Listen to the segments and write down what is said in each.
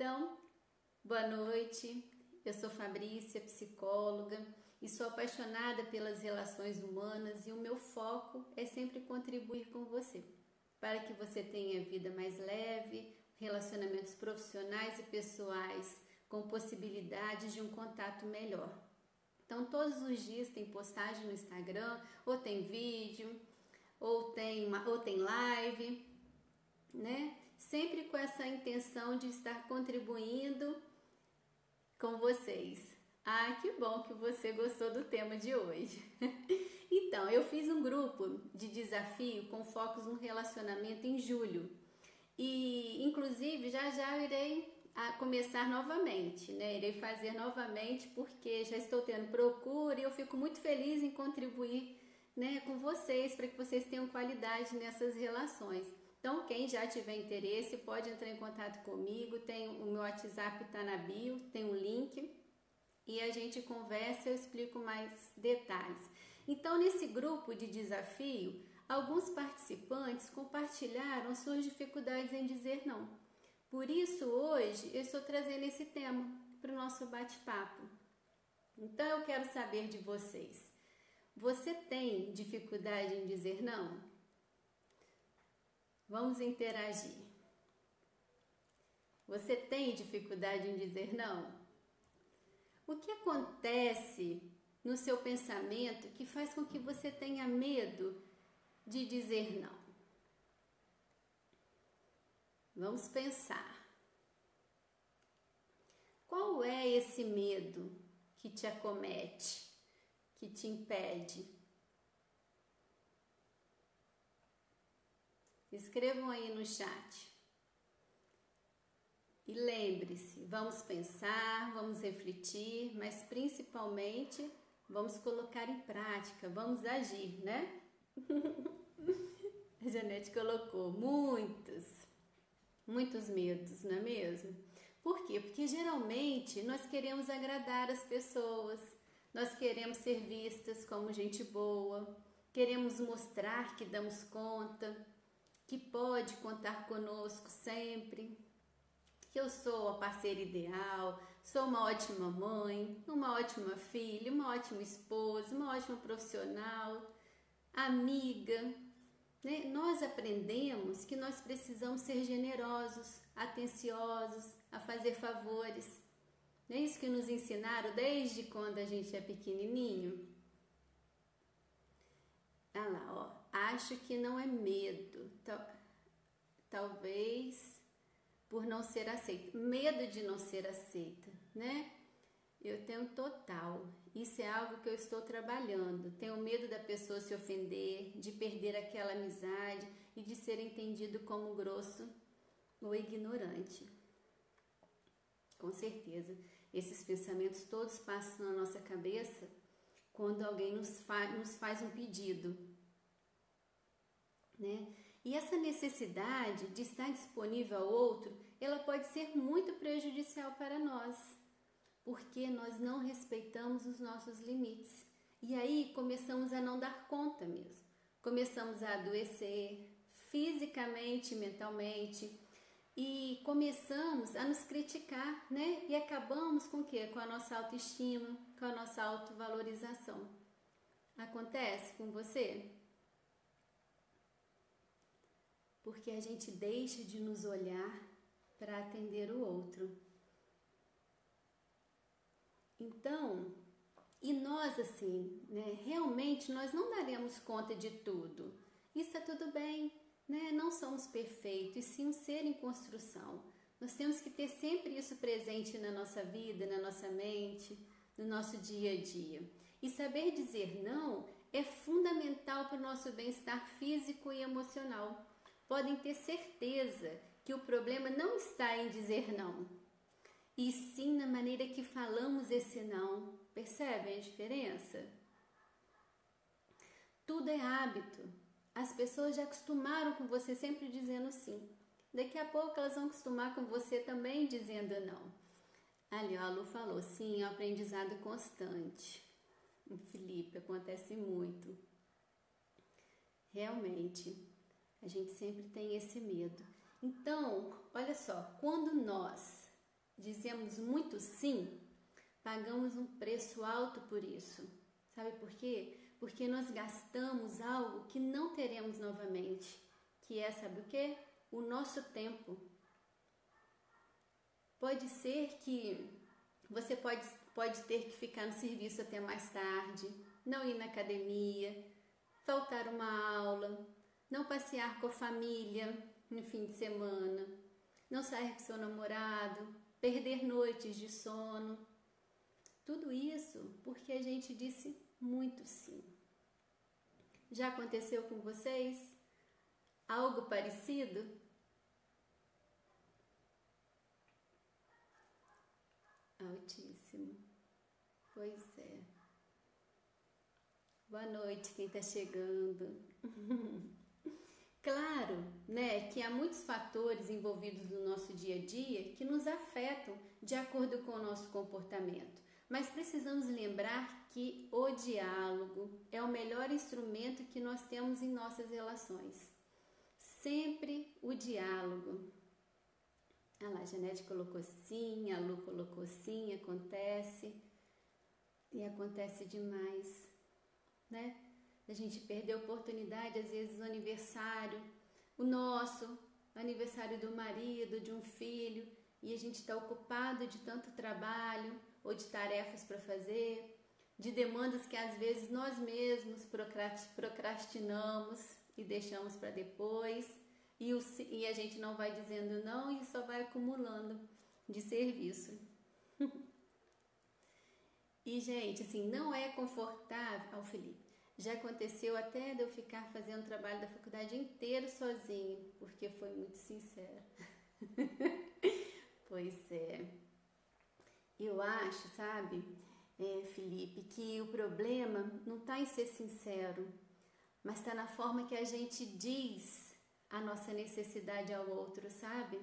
Então, boa noite. Eu sou Fabrícia, psicóloga, e sou apaixonada pelas relações humanas e o meu foco é sempre contribuir com você, para que você tenha vida mais leve, relacionamentos profissionais e pessoais com possibilidades de um contato melhor. Então, todos os dias tem postagem no Instagram, ou tem vídeo, ou tem live, né? Sempre com essa intenção de estar contribuindo com vocês. Ah, que bom que você gostou do tema de hoje. Então, eu fiz um grupo de desafio com focos no relacionamento em julho. E, inclusive, já eu irei começar novamente, né? Irei fazer novamente porque já estou tendo procura e eu fico muito feliz em contribuir, né, com vocês, para que vocês tenham qualidade nessas relações. Então, quem já tiver interesse pode entrar em contato comigo, tem o meu WhatsApp, está na bio, tem um link e a gente conversa e eu explico mais detalhes. Então, nesse grupo de desafio, alguns participantes compartilharam suas dificuldades em dizer não. Por isso, hoje, eu estou trazendo esse tema para o nosso bate-papo. Então, eu quero saber de vocês. Você tem dificuldade em dizer não? Vamos interagir. Você tem dificuldade em dizer não? O que acontece no seu pensamento que faz com que você tenha medo de dizer não? Vamos pensar. Qual é esse medo que te acomete, que te impede? Escrevam aí no chat. E lembre-se, vamos pensar, vamos refletir, mas principalmente vamos colocar em prática, vamos agir, né? A Janete colocou muitos medos, não é mesmo? Por quê? Porque geralmente nós queremos agradar as pessoas, nós queremos ser vistas como gente boa, queremos mostrar que damos conta, que pode contar conosco sempre, que eu sou a parceira ideal, sou uma ótima mãe, uma ótima filha, uma ótima esposa, uma ótima profissional, amiga, né? Nós aprendemos que nós precisamos ser generosos, atenciosos, a fazer favores. Não é isso que nos ensinaram desde quando a gente é pequenininho? Olha lá, ó. Acho que não é medo, talvez por não ser aceita, medo de não ser aceita, né? Eu tenho total, isso é algo que eu estou trabalhando, tenho medo da pessoa se ofender, de perder aquela amizade e de ser entendido como grosso ou ignorante. Com certeza, esses pensamentos todos passam na nossa cabeça quando alguém nos faz um pedido, né? E essa necessidade de estar disponível ao outro, ela pode ser muito prejudicial para nós, porque nós não respeitamos os nossos limites. E aí começamos a não dar conta mesmo. Começamos a adoecer fisicamente, mentalmente, e começamos a nos criticar, né? E acabamos com o quê? Com a nossa autoestima, com a nossa autovalorização. Acontece com você? Porque a gente deixa de nos olhar para atender o outro. Então, e nós assim, né, realmente nós não daremos conta de tudo. Isso está tudo bem, né? Não somos perfeitos, e sim um ser em construção. Nós temos que ter sempre isso presente na nossa vida, na nossa mente, no nosso dia a dia. E saber dizer não é fundamental para o nosso bem-estar físico e emocional. Podem ter certeza que o problema não está em dizer não, e sim na maneira que falamos esse não. Percebem a diferença? Tudo é hábito. As pessoas já acostumaram com você sempre dizendo sim. Daqui a pouco elas vão acostumar com você também dizendo não. Ali, ó, a Lu falou, sim, é um aprendizado constante. Felipe, acontece muito. Realmente, a gente sempre tem esse medo. Então, olha só, quando nós dizemos muito sim, pagamos um preço alto por isso. Sabe por quê? Porque nós gastamos algo que não teremos novamente, que é, sabe o quê? O nosso tempo. Pode ser que você pode ter que ficar no serviço até mais tarde, não ir na academia, faltar uma aula, não passear com a família no fim de semana, não sair com seu namorado, perder noites de sono. Tudo isso porque a gente disse muito sim. Já aconteceu com vocês algo parecido? Altíssimo. Pois é. Boa noite, quem está chegando. Claro, né, que há muitos fatores envolvidos no nosso dia a dia que nos afetam de acordo com o nosso comportamento. Mas precisamos lembrar que o diálogo é o melhor instrumento que nós temos em nossas relações. Sempre o diálogo. Ah lá, a Janete colocou sim, a Lu colocou sim, acontece. E acontece demais, né? A gente perdeu a oportunidade, às vezes, do aniversário, o nosso, aniversário do marido, de um filho, e a gente está ocupado de tanto trabalho ou de tarefas para fazer, de demandas que às vezes nós mesmos procrastinamos e deixamos para depois, e a gente não vai dizendo não e só vai acumulando de serviço. E, gente, assim, não é confortável, Felipe. Já aconteceu até de eu ficar fazendo o trabalho da faculdade inteiro sozinha, porque foi muito sincera. Pois é. Eu acho, sabe, Felipe, que o problema não está em ser sincero, mas está na forma que a gente diz a nossa necessidade ao outro, sabe?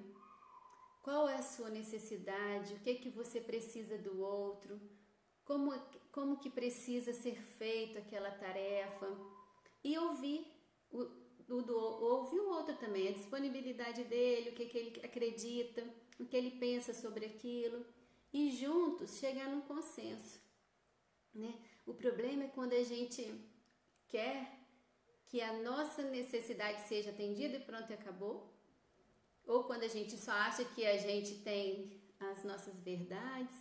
Qual é a sua necessidade? O que que você precisa do outro? Como que precisa ser feita aquela tarefa? E ouvir ouvir o outro também, a disponibilidade dele, o que ele acredita, o que ele pensa sobre aquilo, e juntos chegar num consenso, né? O problema é quando a gente quer que a nossa necessidade seja atendida e pronto, acabou. Ou quando a gente só acha que a gente tem as nossas verdades,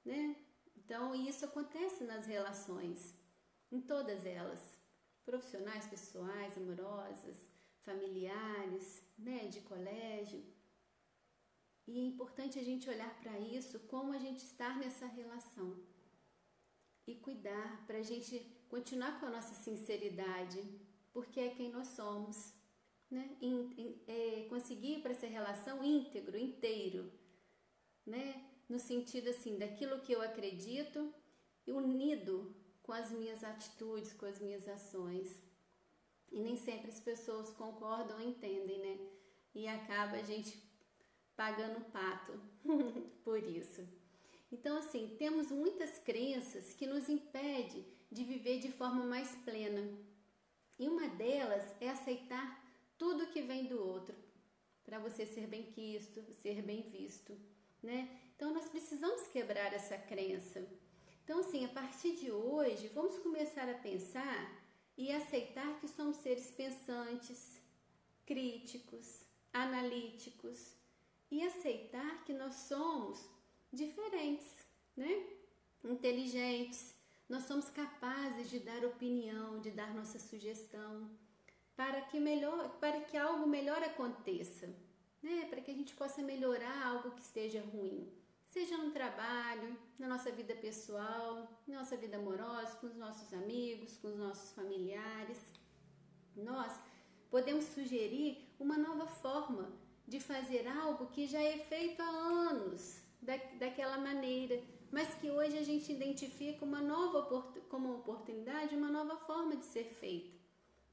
né? Então, isso acontece nas relações, em todas elas, profissionais, pessoais, amorosas, familiares, né, de colégio. E é importante a gente olhar para isso, como a gente está nessa relação e cuidar para a gente continuar com a nossa sinceridade, porque é quem nós somos, né? Conseguir ir para essa relação íntegro, inteiro, né? No sentido assim, daquilo que eu acredito, unido com as minhas atitudes, com as minhas ações. E nem sempre as pessoas concordam ou entendem, né? E acaba a gente pagando pato por isso. Então, assim, temos muitas crenças que nos impedem de viver de forma mais plena. E uma delas é aceitar tudo que vem do outro, para você ser bem quisto, ser bem visto, né? Então, nós precisamos quebrar essa crença. Então, assim, a partir de hoje, vamos começar a pensar e aceitar que somos seres pensantes, críticos, analíticos, e aceitar que nós somos diferentes, né? Inteligentes. Nós somos capazes de dar opinião, de dar nossa sugestão, para que algo melhor aconteça, né? Para que a gente possa melhorar algo que esteja ruim. Seja no trabalho, na nossa vida pessoal, na nossa vida amorosa, com os nossos amigos, com os nossos familiares. Nós podemos sugerir uma nova forma de fazer algo que já é feito há anos, daquela maneira, mas que hoje a gente identifica como oportunidade, uma nova forma de ser feita,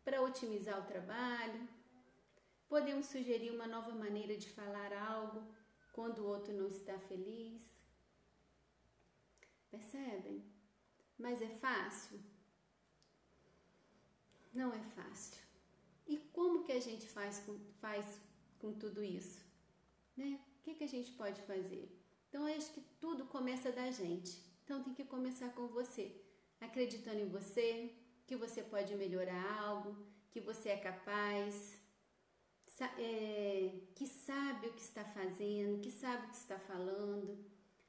para otimizar o trabalho. Podemos sugerir uma nova maneira de falar algo quando o outro não está feliz. Percebem? Mas é fácil? Não é fácil. E como que a gente faz com tudo isso? Né? O que a gente pode fazer? Então, eu acho que tudo começa da gente. Então, tem que começar com você, acreditando em você, que você pode melhorar algo, que você é capaz, que sabe o que está fazendo, que sabe o que está falando,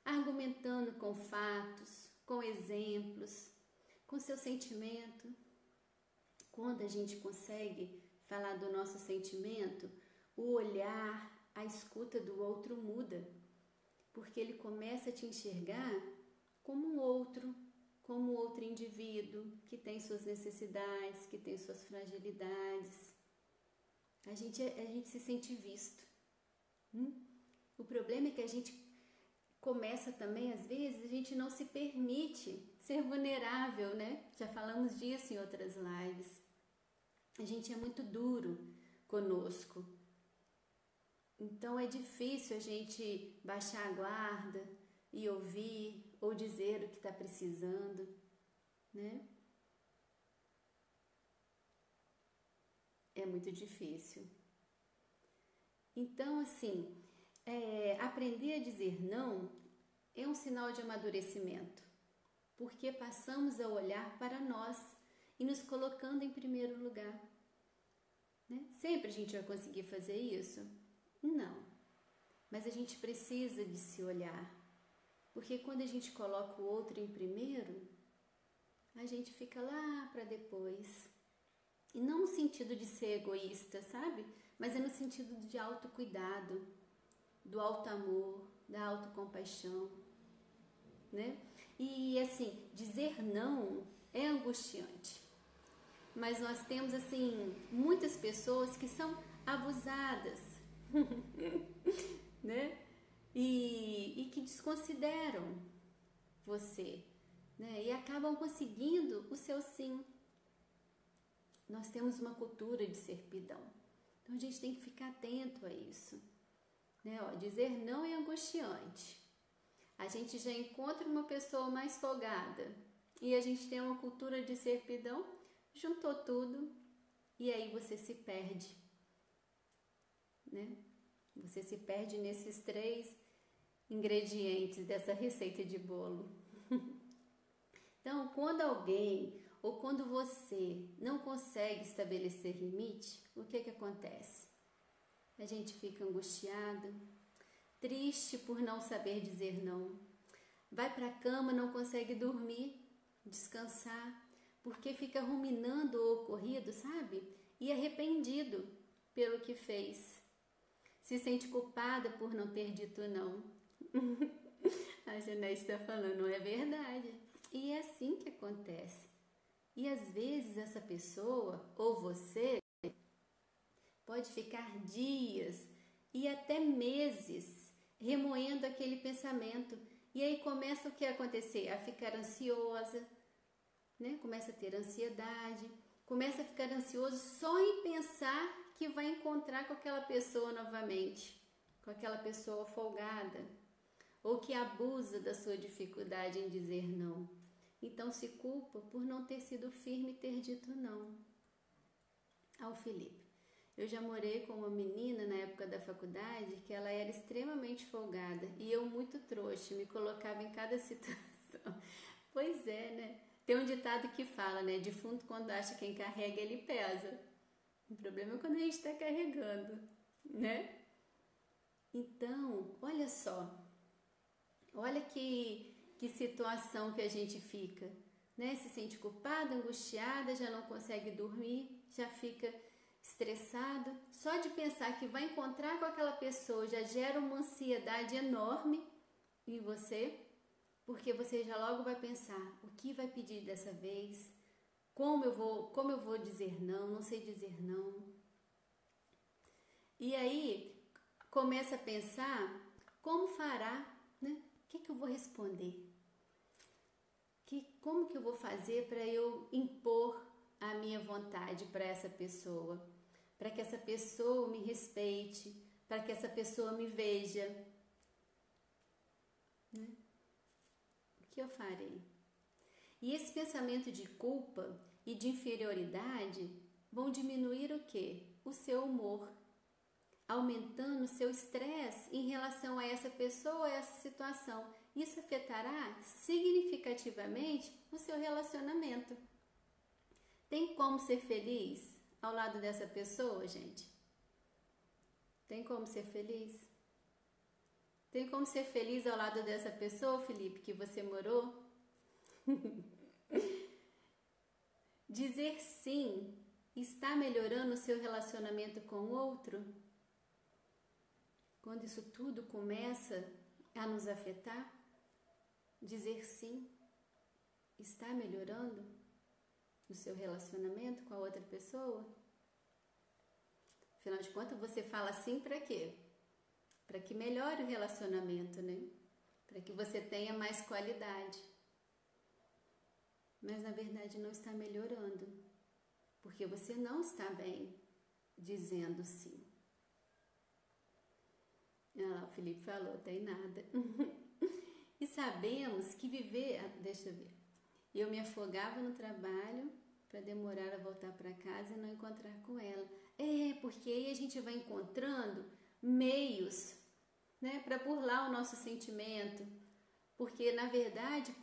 argumentando com fatos, com exemplos, com seu sentimento. Quando a gente consegue falar do nosso sentimento, o olhar, a escuta do outro muda, porque ele começa a te enxergar como um outro indivíduo que tem suas necessidades, que tem suas fragilidades. A gente se sente visto. O problema é que a gente começa também, às vezes, a gente não se permite ser vulnerável, né? Já falamos disso em outras lives. A gente é muito duro conosco. Então é difícil a gente baixar a guarda e ouvir ou dizer o que está precisando, né? É muito difícil. Então, assim, aprender a dizer não é um sinal de amadurecimento, porque passamos a olhar para nós e nos colocando em primeiro lugar, né? Sempre a gente vai conseguir fazer isso? Não, mas a gente precisa de se olhar, porque quando a gente coloca o outro em primeiro, a gente fica lá para depois. E não no sentido de ser egoísta, sabe? Mas é no sentido de autocuidado, do alto amor, da autocompaixão, né? E assim, dizer não é angustiante. Mas nós temos assim muitas pessoas que são abusadas, né? E que desconsideram você, né? E acabam conseguindo o seu sim. Nós temos uma cultura de servidão, então a gente tem que ficar atento a isso, né? Dizer não é angustiante. A gente já encontra uma pessoa mais folgada e a gente tem uma cultura de servidão, juntou tudo e aí você se perde, né? Você se perde nesses 3 ingredientes dessa receita de bolo. Então, quando alguém ou quando você não consegue estabelecer limite, o que acontece? A gente fica angustiado, triste por não saber dizer não. Vai para a cama, não consegue dormir, descansar, porque fica ruminando o ocorrido, sabe? E arrependido pelo que fez. Se sente culpada por não ter dito não. A Janete está falando, não é verdade? E é assim que acontece. E às vezes essa pessoa, ou você, pode ficar dias e até meses remoendo aquele pensamento. E aí começa o que acontecer? A ficar ansiosa, né? Começa a ter ansiedade, começa a ficar ansioso só em pensar que vai encontrar com aquela pessoa novamente, com aquela pessoa folgada, ou que abusa da sua dificuldade em dizer não. Então se culpa por não ter sido firme e ter dito não. Ao Felipe, eu já morei com uma menina na época da faculdade que ela era extremamente folgada e eu muito trouxa, me colocava em cada situação. Pois é, né? Tem um ditado que fala, né? Defunto quando acha quem carrega, ele pesa. O problema é quando a gente está carregando, né? Então, olha só. Olha que situação que a gente fica, né? Se sente culpada, angustiada, já não consegue dormir, já fica estressado. Só de pensar que vai encontrar com aquela pessoa já gera uma ansiedade enorme em você, porque você já logo vai pensar, o que vai pedir dessa vez? Como eu vou dizer não? Não sei dizer não. E aí começa a pensar como fará, né? O que eu vou responder? Como que eu vou fazer para eu impor a minha vontade para essa pessoa? Para que essa pessoa me respeite, para que essa pessoa me veja, né? O que eu farei? E esse pensamento de culpa e de inferioridade vão diminuir o quê? O seu humor. aumentando o seu estresse em relação a essa pessoa, a essa situação. Isso afetará significativamente o seu relacionamento. Tem como ser feliz ao lado dessa pessoa, gente? Tem como ser feliz? Tem como ser feliz ao lado dessa pessoa, Felipe, que você morou? Dizer sim está melhorando o seu relacionamento com o outro? Quando isso tudo começa a nos afetar, dizer sim está melhorando o seu relacionamento com a outra pessoa? Afinal de contas, você fala sim para quê? Para que melhore o relacionamento, né? Para que você tenha mais qualidade. Mas na verdade não está melhorando, porque você não está bem dizendo sim. Ah, o Felipe falou, tem nada. E sabemos que viver... Deixa eu ver. Eu me afogava no trabalho para demorar a voltar para casa e não encontrar com ela. Porque aí a gente vai encontrando meios, né, para burlar o nosso sentimento. Porque, na verdade,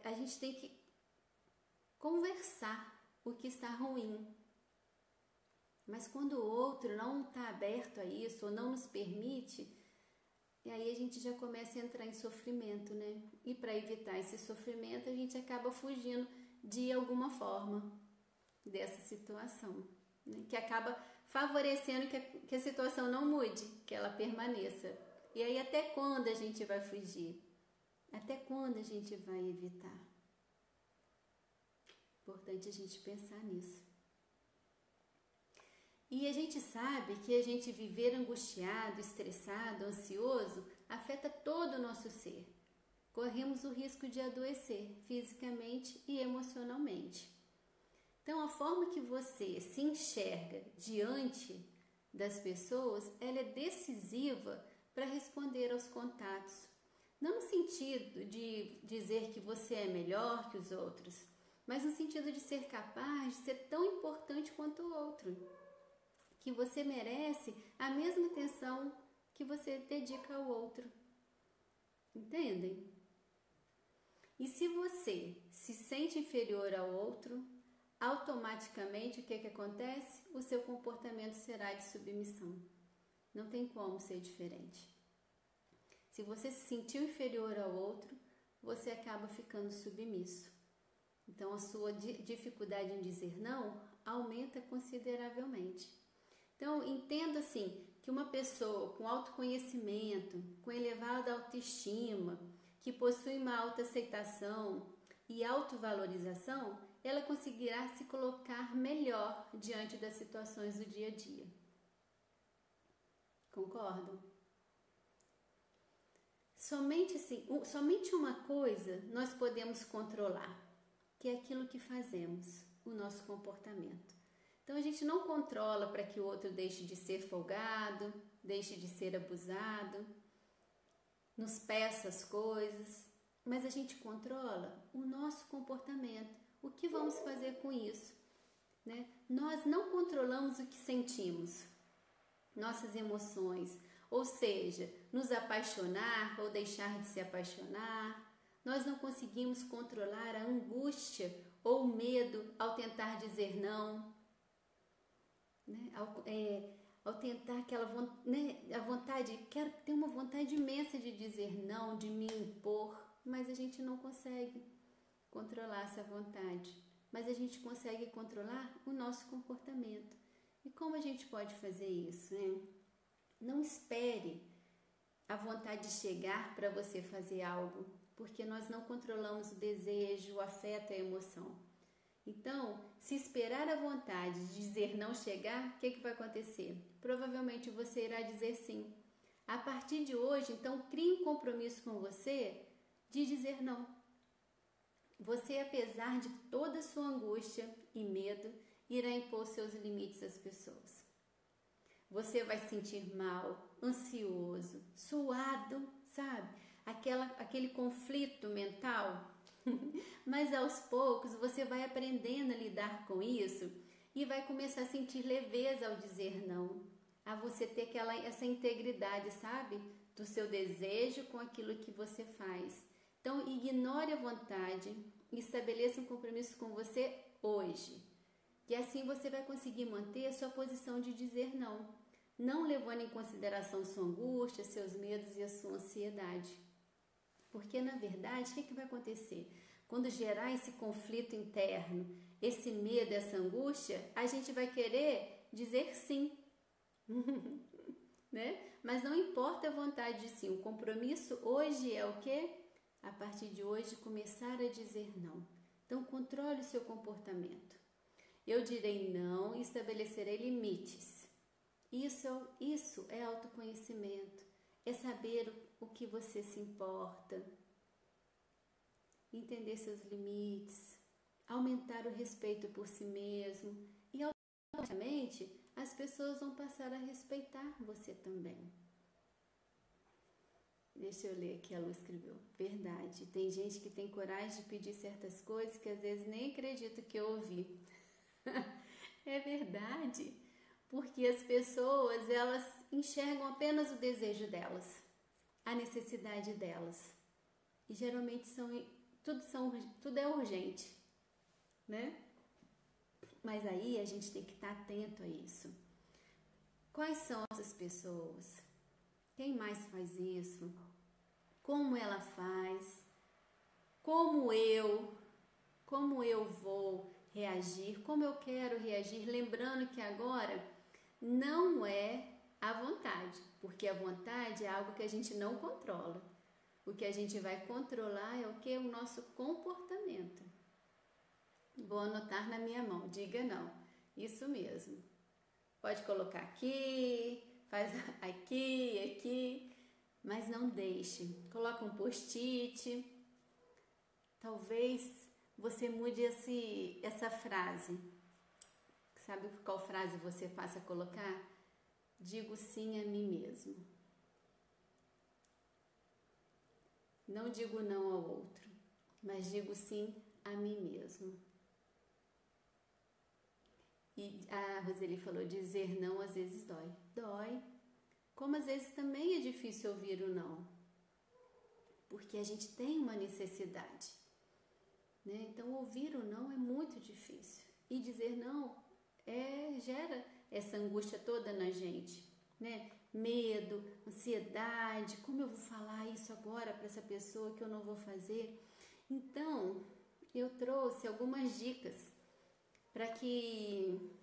a gente tem que conversar o que está ruim. Mas quando o outro não está aberto a isso ou não nos permite, e aí a gente já começa a entrar em sofrimento, né? E para evitar esse sofrimento, a gente acaba fugindo de alguma forma dessa situação, né? Que acaba favorecendo que a situação não mude, que ela permaneça. E aí até quando a gente vai fugir? Até quando a gente vai evitar? Importante a gente pensar nisso. E a gente sabe que a gente viver angustiado, estressado, ansioso, afeta todo o nosso ser. Corremos o risco de adoecer fisicamente e emocionalmente. Então, a forma que você se enxerga diante das pessoas, ela é decisiva para responder aos contatos. Não no sentido de dizer que você é melhor que os outros, mas no sentido de ser capaz de ser tão importante quanto o outro. Que você merece a mesma atenção que você dedica ao outro. Entendem? E se você se sente inferior ao outro, automaticamente o que acontece? O seu comportamento será de submissão. Não tem como ser diferente. Se você se sentiu inferior ao outro, você acaba ficando submisso. Então a sua dificuldade em dizer não aumenta consideravelmente. Então, entenda assim, que uma pessoa com autoconhecimento, com elevada autoestima, que possui uma autoaceitação e autovalorização, ela conseguirá se colocar melhor diante das situações do dia a dia. Concordam? Somente uma coisa nós podemos controlar, que é aquilo que fazemos, o nosso comportamento. Então, a gente não controla para que o outro deixe de ser folgado, deixe de ser abusado, nos peça as coisas, mas a gente controla o nosso comportamento. O que vamos fazer com isso? Né? Nós não controlamos o que sentimos, nossas emoções, ou seja, nos apaixonar ou deixar de se apaixonar. Nós não conseguimos controlar a angústia ou o medo ao tentar dizer não. Né? Ao tentar aquela a vontade, quero ter uma vontade imensa de dizer não, de me impor, mas a gente não consegue controlar essa vontade, mas a gente consegue controlar o nosso comportamento. E como a gente pode fazer isso, né? Não espere a vontade chegar para você fazer algo, porque nós não controlamos o desejo, o afeto, a emoção. Então, se esperar a vontade de dizer não chegar, o que vai acontecer? Provavelmente você irá dizer sim. A partir de hoje, então, crie um compromisso com você de dizer não. Você, apesar de toda a sua angústia e medo, irá impor seus limites às pessoas. Você vai se sentir mal, ansioso, suado, sabe? Aquele conflito mental. Mas aos poucos você vai aprendendo a lidar com isso e vai começar a sentir leveza ao dizer não. a você ter essa integridade, sabe? Do seu desejo com aquilo que você faz. Então, ignore a vontade e estabeleça um compromisso com você hoje. E assim você vai conseguir manter a sua posição de dizer não, não levando em consideração sua angústia, seus medos e a sua ansiedade. Porque, na verdade, o que vai acontecer? Quando gerar esse conflito interno, esse medo, essa angústia, a gente vai querer dizer sim. Né? Mas não importa a vontade de sim. O compromisso hoje é o quê? A partir de hoje, começar a dizer não. Então, controle o seu comportamento. Eu direi não e estabelecerei limites. Isso é autoconhecimento. É saber o que você se importa. Entender seus limites. Aumentar o respeito por si mesmo. E automaticamente, as pessoas vão passar a respeitar você também. Deixa eu ler aqui, a Lu escreveu. Verdade, tem gente que tem coragem de pedir certas coisas que às vezes nem acredito que eu ouvi. É verdade, porque as pessoas, elas enxergam apenas o desejo delas, a necessidade delas. E geralmente tudo é urgente, né? Mas aí a gente tem que estar atento a isso. Quais são essas pessoas? Quem mais faz isso? Como ela faz? Como eu vou reagir? Como eu quero reagir? Lembrando que agora não é a vontade, porque a vontade é algo que a gente não controla. O que a gente vai controlar é o que? O nosso comportamento. Vou anotar na minha mão, diga não. Isso mesmo. Pode colocar aqui, faz aqui, mas não deixe. Coloca um post-it. Talvez você mude essa frase. Sabe qual frase você passa a colocar? Digo sim a mim mesmo. Não digo não ao outro, mas digo sim a mim mesmo. E a Roseli falou, dizer não às vezes dói. Dói. Como às vezes também é difícil ouvir o não. Porque a gente tem uma necessidade. Né? Então, ouvir o não é muito difícil. E dizer não gera essa angústia toda na gente. Né? Medo, ansiedade. Como eu vou falar isso agora para essa pessoa que eu não vou fazer? Então, eu trouxe algumas dicas para que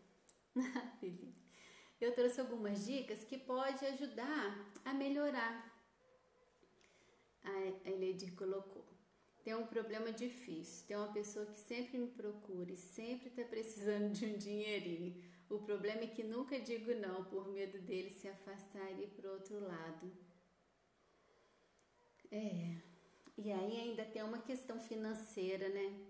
eu trouxe algumas dicas que pode ajudar a melhorar. A Eledir colocou. Tem um problema difícil, tem uma pessoa que sempre me procura e sempre está precisando de um dinheirinho. O problema é que nunca digo não, por medo dele se afastar e ir para o outro lado. E aí ainda tem uma questão financeira, né?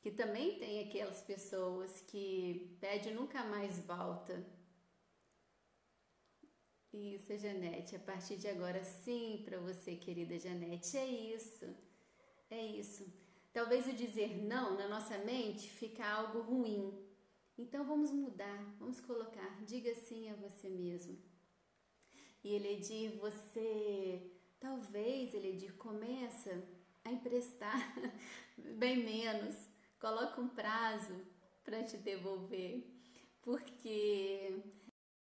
Que também tem aquelas pessoas que pedem nunca mais volta. Isso, Janete, a partir de agora sim para você, querida Janete, é isso. É isso. Talvez o dizer não na nossa mente fica algo ruim. Então vamos mudar, vamos colocar, diga sim a você mesmo. E Eledir, talvez, Eledir, começa a emprestar bem menos. Coloca um prazo para te devolver, porque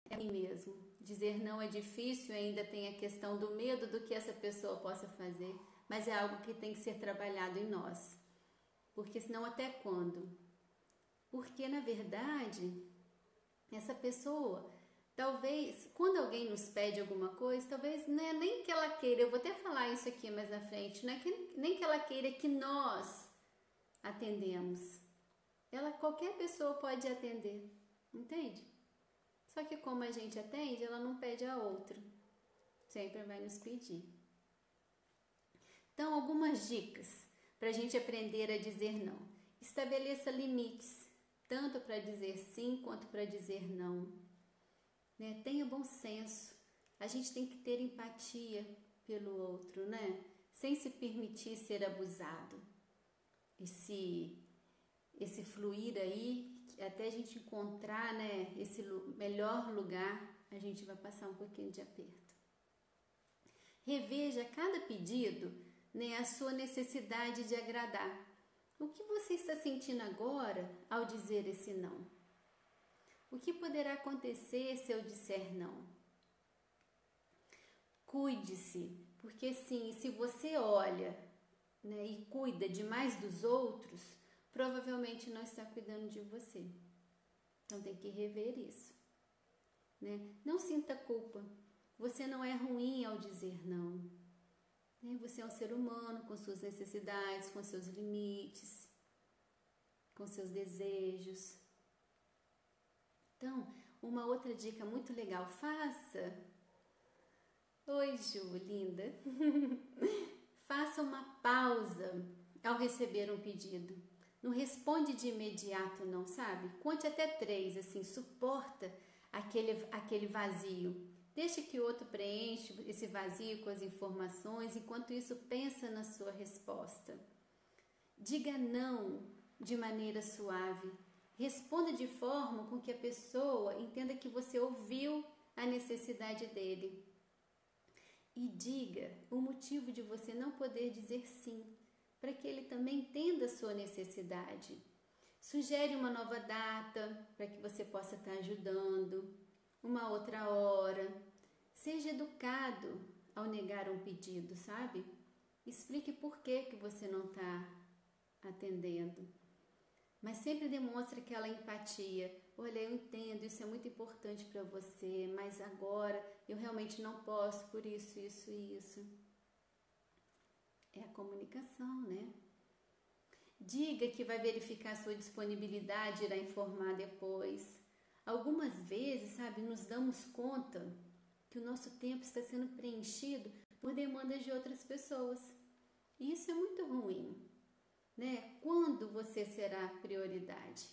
é assim mesmo. Dizer não é difícil, ainda tem a questão do medo do que essa pessoa possa fazer, mas é algo que tem que ser trabalhado em nós. Porque senão até quando? Porque na verdade, essa pessoa, talvez, quando alguém nos pede alguma coisa, talvez não é nem que ela queira, eu vou até falar isso aqui mais na frente, não é nem que ela queira que nós atendemos. Qualquer pessoa pode atender, entende? Só que como a gente atende, ela não pede a outra. Sempre vai nos pedir. Então, algumas dicas para a gente aprender a dizer não. Estabeleça limites, tanto para dizer sim quanto para dizer não. Né? Tenha bom senso. A gente tem que ter empatia pelo outro, né? Sem se permitir ser abusado. Esse fluir aí, até a gente encontrar, né, esse melhor lugar, a gente vai passar um pouquinho de aperto. Reveja cada pedido, né, a sua necessidade de agradar. O que você está sentindo agora ao dizer esse não? O que poderá acontecer se eu disser não? Cuide-se, porque sim, se você olha, né, e cuida demais dos outros, provavelmente não está cuidando de você. Então tem que rever isso, né? Não sinta culpa. Você não é ruim ao dizer não. Né? Você é um ser humano com suas necessidades, com seus limites, com seus desejos. Então, uma outra dica muito legal, faça. Oi, Ju, linda. Faça uma pausa ao receber um pedido. Não responde de imediato, não, sabe? Conte até 3, assim, suporta aquele vazio. Deixa que o outro preencha esse vazio com as informações, enquanto isso pensa na sua resposta. Diga não de maneira suave. Responda de forma com que a pessoa entenda que você ouviu a necessidade dele. E diga o motivo de você não poder dizer sim, para que ele também entenda a sua necessidade. Sugere uma nova data para que você possa estar ajudando, uma outra hora. Seja educado ao negar um pedido, sabe? Explique por que você não está atendendo. Mas sempre demonstre aquela empatia. Olha, eu entendo, isso é muito importante para você, mas agora eu realmente não posso por isso, isso e isso. É a comunicação, né? Diga que vai verificar sua disponibilidade e irá informar depois. Algumas vezes, sabe, nos damos conta que o nosso tempo está sendo preenchido por demandas de outras pessoas. E isso é muito ruim, né? Quando você será prioridade?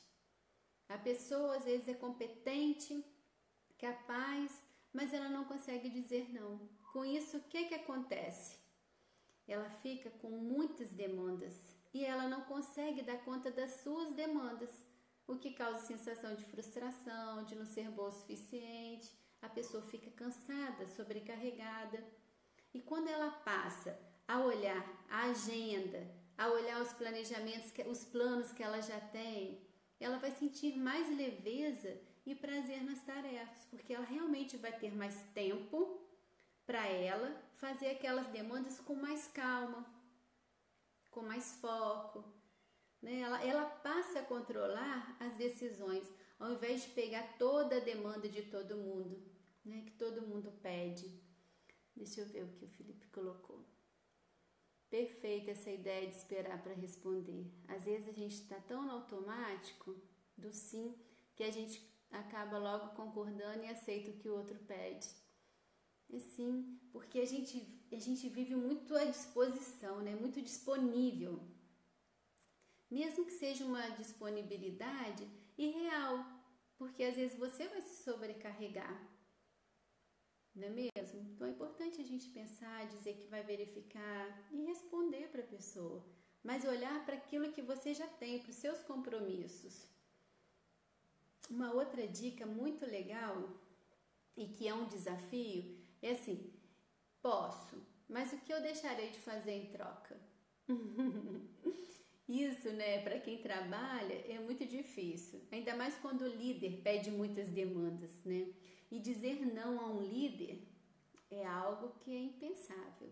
A pessoa às vezes é competente, capaz, mas ela não consegue dizer não. Com isso, o que acontece? Ela fica com muitas demandas e ela não consegue dar conta das suas demandas, o que causa sensação de frustração, de não ser boa o suficiente. A pessoa fica cansada, sobrecarregada. E quando ela passa a olhar a agenda, a olhar os planejamentos, os planos que ela já tem, ela vai sentir mais leveza e prazer nas tarefas, porque ela realmente vai ter mais tempo para ela fazer aquelas demandas com mais calma, com mais foco, né? Ela passa a controlar as decisões, ao invés de pegar toda a demanda de todo mundo, né? Que todo mundo pede. Deixa eu ver o que o Felipe colocou. Perfeita essa ideia de esperar para responder. Às vezes a gente está tão no automático do sim que a gente acaba logo concordando e aceita o que o outro pede. Assim, porque a gente vive muito à disposição, né? Muito disponível. Mesmo que seja uma disponibilidade irreal, porque às vezes você vai se sobrecarregar. Não é mesmo? Então é importante a gente pensar, dizer que vai verificar e responder para a pessoa, mas olhar para aquilo que você já tem, para os seus compromissos. Uma outra dica muito legal e que é um desafio é assim: posso, mas o que eu deixarei de fazer em troca? Isso, né, para quem trabalha é muito difícil, ainda mais quando o líder pede muitas demandas, né? E dizer não a um líder é algo que é impensável.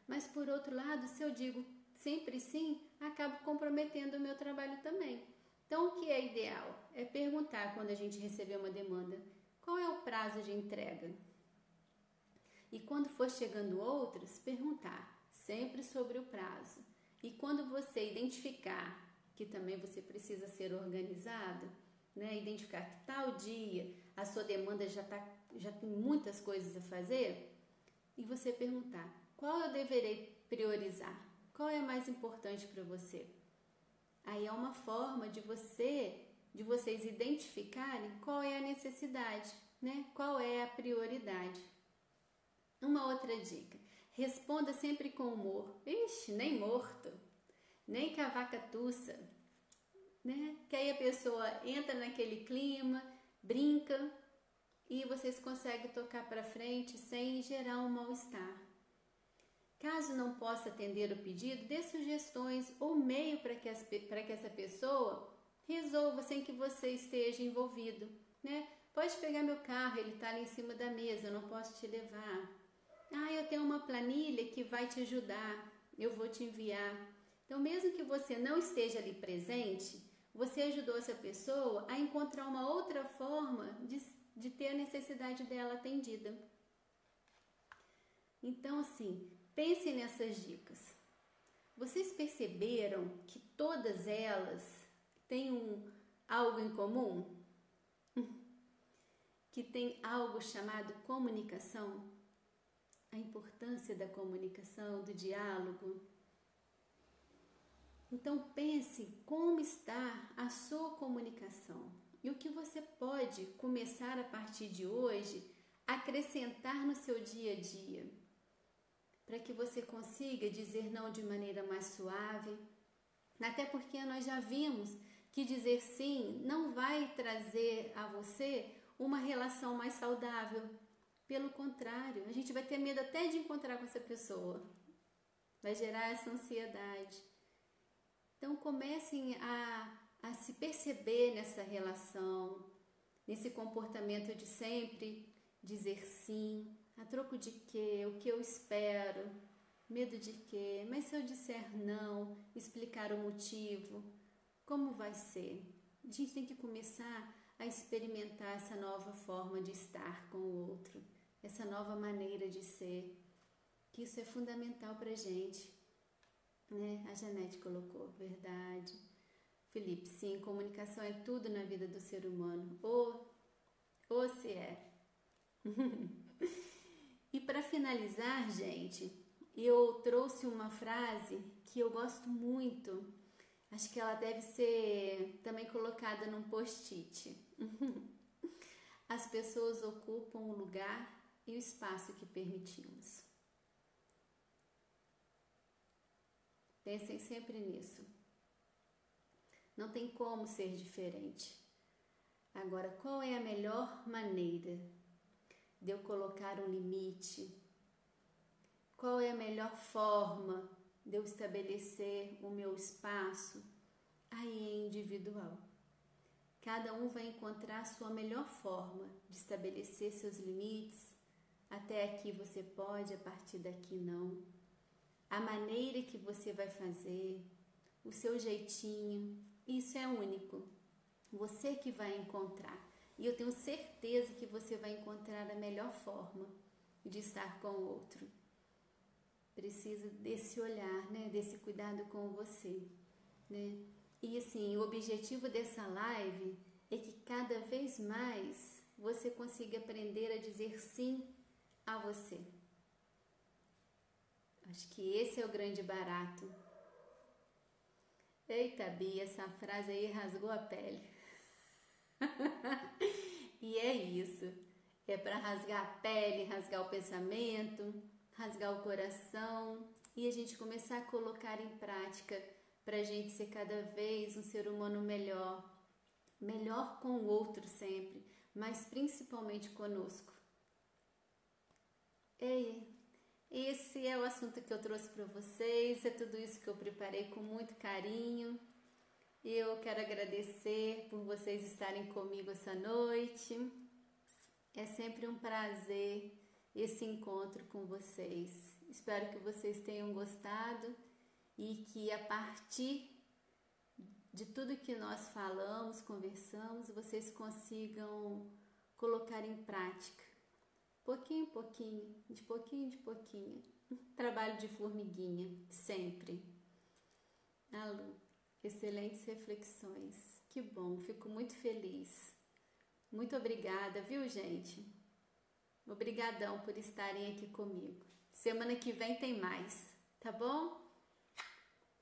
Mas, por outro lado, se eu digo sempre sim, acabo comprometendo o meu trabalho também. Então, o que é ideal? É perguntar quando a gente receber uma demanda, qual é o prazo de entrega? E quando for chegando outras, perguntar sempre sobre o prazo. E quando você identificar que também você precisa ser organizado, né, identificar que tal dia a sua demanda já tem muitas coisas a fazer, e você perguntar qual eu deverei priorizar, qual é mais importante para você. Aí é uma forma de vocês identificarem qual é a necessidade, né? Qual é a prioridade. Uma outra dica: responda sempre com humor. Ixi, nem morto, nem cavaca tussa, né? Que aí a pessoa entra naquele clima, brinca, e vocês conseguem tocar para frente sem gerar um mal-estar. Caso não possa atender o pedido, dê sugestões ou meio para que essa pessoa resolva sem que você esteja envolvido, né? Pode pegar meu carro, ele está ali em cima da mesa, eu não posso te levar. Ah, eu tenho uma planilha que vai te ajudar, eu vou te enviar. Então, mesmo que você não esteja ali presente, você ajudou essa pessoa a encontrar uma outra forma de ter a necessidade dela atendida. Então, assim, pensem nessas dicas. Vocês perceberam que todas elas têm algo em comum? Que tem algo chamado comunicação? A importância da comunicação, do diálogo. Então pense como está a sua comunicação e o que você pode começar a partir de hoje a acrescentar no seu dia a dia, para que você consiga dizer não de maneira mais suave, até porque nós já vimos que dizer sim não vai trazer a você uma relação mais saudável. Pelo contrário, a gente vai ter medo até de encontrar com essa pessoa. Vai gerar essa ansiedade. Então comecem a se perceber nessa relação, nesse comportamento de sempre dizer sim, a troco de quê, o que eu espero, medo de quê, mas se eu disser não, explicar o motivo, como vai ser? A gente tem que começar a experimentar essa nova forma de estar com o outro, essa nova maneira de ser, que isso é fundamental para a gente, né? A Janete colocou, verdade. Felipe, sim, comunicação é tudo na vida do ser humano, ou se é. E para finalizar, gente, eu trouxe uma frase que eu gosto muito, acho que ela deve ser também colocada num post-it. As pessoas ocupam o lugar e o espaço que permitimos. Pensem sempre nisso. Não tem como ser diferente. Agora, qual é a melhor maneira de eu colocar um limite? Qual é a melhor forma de eu estabelecer o meu espaço? Aí é individual. Cada um vai encontrar a sua melhor forma de estabelecer seus limites. Até aqui você pode, a partir daqui não. A maneira que você vai fazer, o seu jeitinho, isso é único. Você que vai encontrar. E eu tenho certeza que você vai encontrar a melhor forma de estar com o outro. Precisa desse olhar, né? Desse cuidado com você, né? E assim, o objetivo dessa live é que cada vez mais você consiga aprender a dizer sim a você. Acho que esse é o grande barato. Eita, Bia, essa frase aí rasgou a pele. E é isso. É para rasgar a pele, rasgar o pensamento, rasgar o coração e a gente começar a colocar em prática para a gente ser cada vez um ser humano melhor. Melhor com o outro sempre, mas principalmente conosco. Esse é o assunto que eu trouxe para vocês, é tudo isso que eu preparei com muito carinho. Eu quero agradecer por vocês estarem comigo essa noite. É sempre um prazer esse encontro com vocês. Espero que vocês tenham gostado e que a partir de tudo que nós falamos, conversamos, vocês consigam colocar em prática. Pouquinho em pouquinho, de pouquinho. Trabalho de formiguinha, sempre. Lu, excelentes reflexões. Que bom, fico muito feliz. Muito obrigada, viu, gente? Obrigadão por estarem aqui comigo. Semana que vem tem mais, tá bom?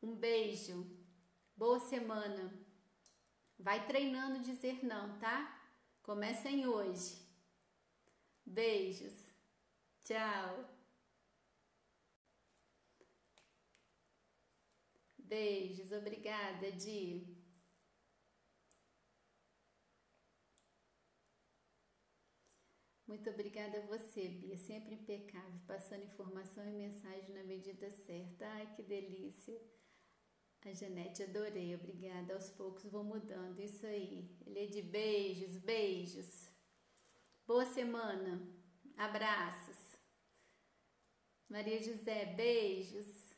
Um beijo. Boa semana. Vai treinando dizer não, tá? Comecem hoje. Beijos. Tchau. Beijos. Obrigada, Di. Muito obrigada a você, Bia, sempre impecável, passando informação e mensagem na medida certa. Ai, que delícia. A Janete, adorei, obrigada. Aos poucos vou mudando, isso aí. Ele é de beijos, beijos. Boa semana, abraços. Maria José, beijos.